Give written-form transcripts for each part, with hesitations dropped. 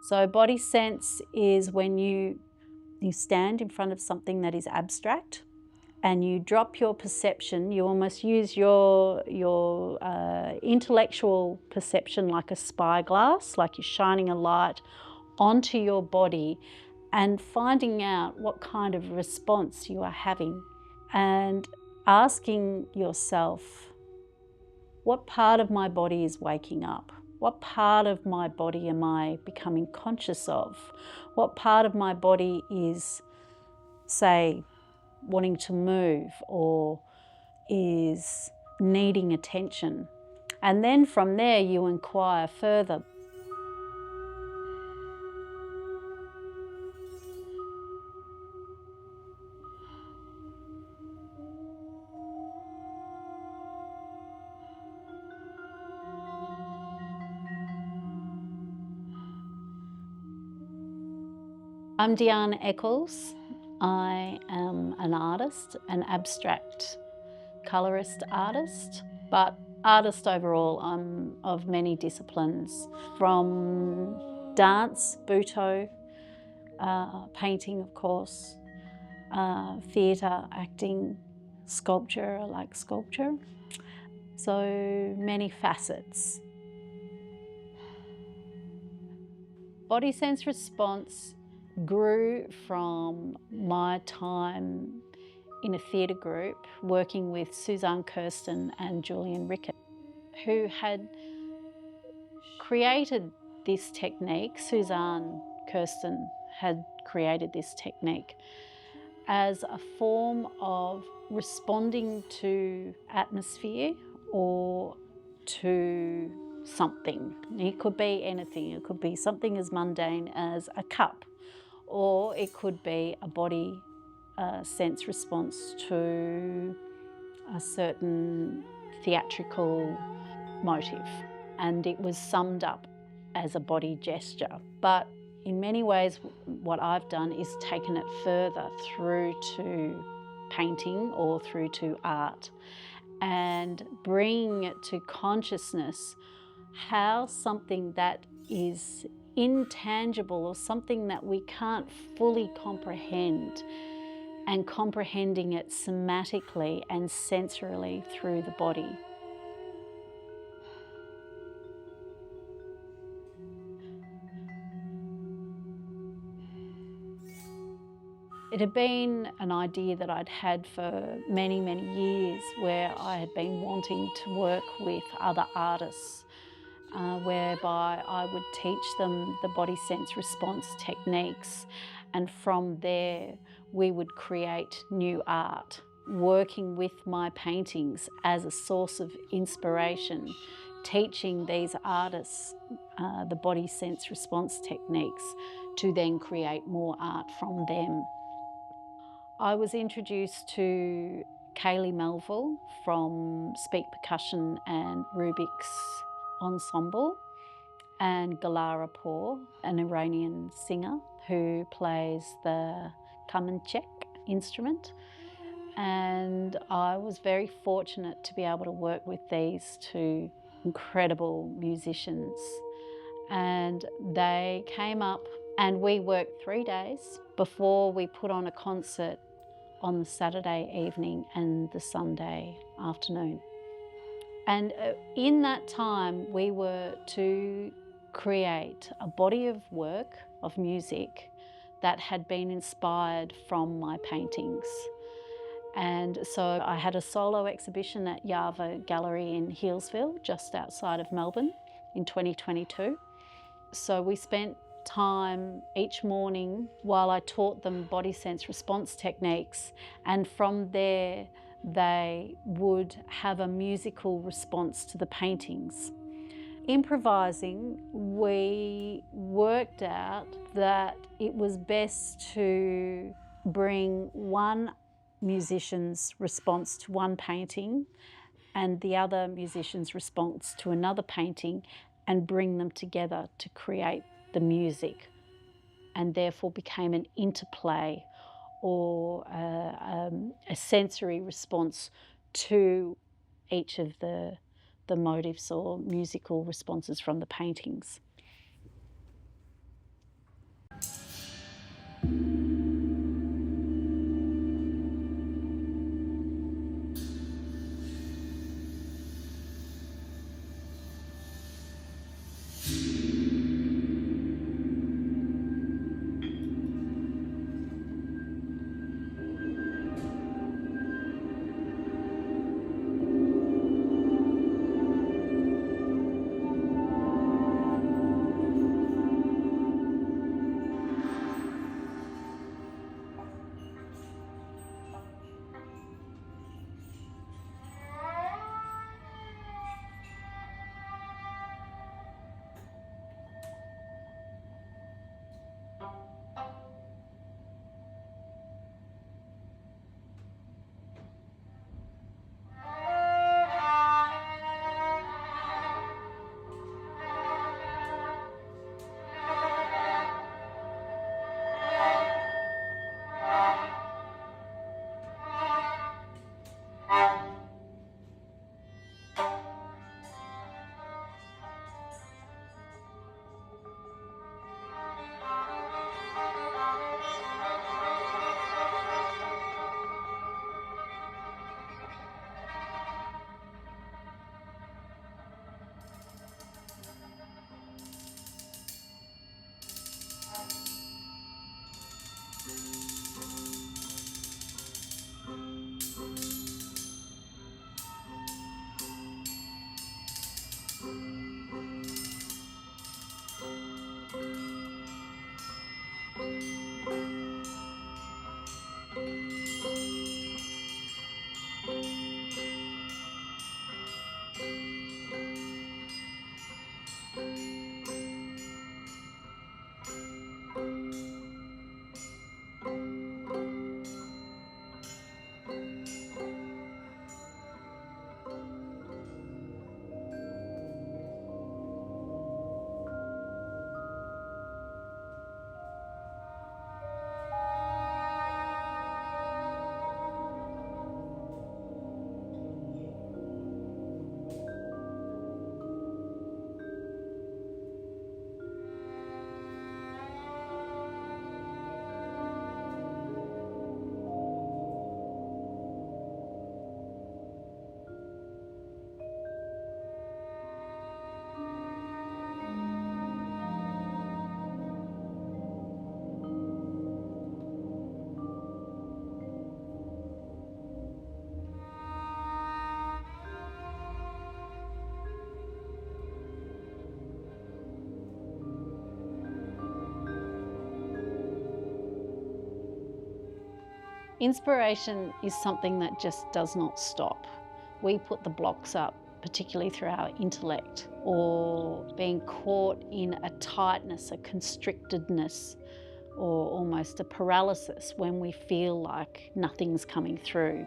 So body sense is when you stand in front of something that is abstract and you drop your perception. You almost use your intellectual perception like a spyglass, like you're shining a light onto your body and finding out what kind of response you are having, and asking yourself, what part of my body is waking up? What part of my body am I becoming conscious of? What part of my body is, say, wanting to move or is needing attention? And then from there you inquire further. I'm Deanne Eccles. I am an artist, an abstract colorist artist, but artist overall. I'm of many disciplines, from dance, Buto, painting of course, theatre, acting, sculpture, I like sculpture. So many facets. Body sense response grew from my time in a theatre group working with Suzanne Kirsten and Julian Rickett, who had created this technique. Suzanne Kirsten had created this technique as a form of responding to atmosphere or to something. It could be anything. It could be something as mundane as a cup, or it could be a body sense response to a certain theatrical motive. And it was summed up as a body gesture. But in many ways, what I've done is taken it further through to painting or through to art, and bringing it to consciousness how something that is intangible or something that we can't fully comprehend, and comprehending it somatically and sensorily through the body. It had been an idea that I'd had for many, many years, where I had been wanting to work with other artists, whereby I would teach them the body sense response techniques, and from there we would create new art, working with my paintings as a source of inspiration, teaching these artists the body sense response techniques to then create more art from them. I was introduced to Kaylee Melville from Speak Percussion and Rubik's Ensemble, and Galara Pour, an Iranian singer who plays the kamanchek instrument. And I was very fortunate to be able to work with these two incredible musicians. And they came up and we worked 3 days before we put on a concert on the Saturday evening and the Sunday afternoon. And in that time, we were to create a body of work, of music, that had been inspired from my paintings. And so I had a solo exhibition at Yava Gallery in Healesville, just outside of Melbourne, in 2022. So we spent time each morning while I taught them body sense response techniques, and from there they would have a musical response to the paintings. Improvising, we worked out that it was best to bring one musician's response to one painting and the other musician's response to another painting, and bring them together to create the music, and therefore became an interplay or a sensory response to each of the motives or musical responses from the paintings. Inspiration is something that just does not stop. We put the blocks up, particularly through our intellect, or being caught in a tightness, a constrictedness, or almost a paralysis when we feel like nothing's coming through.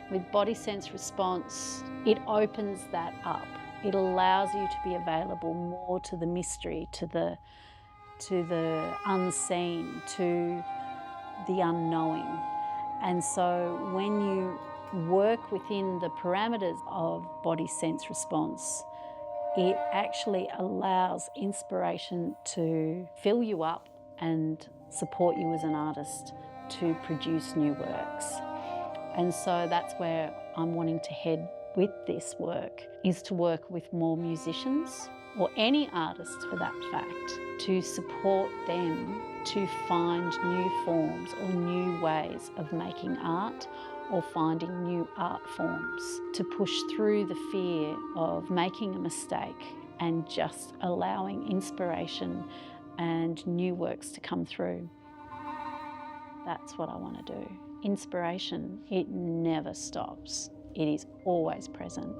With body sense response, it opens that up. It allows you to be available more to the mystery, to the unseen, to the unknowing. And so when you work within the parameters of body sense response, it actually allows inspiration to fill you up and support you as an artist to produce new works. And so that's where I'm wanting to head with this work, is to work with more musicians, or any artist for that fact, to support them to find new forms or new ways of making art, or finding new art forms, to push through the fear of making a mistake and just allowing inspiration and new works to come through. That's what I want to do. Inspiration, it never stops. It is always present.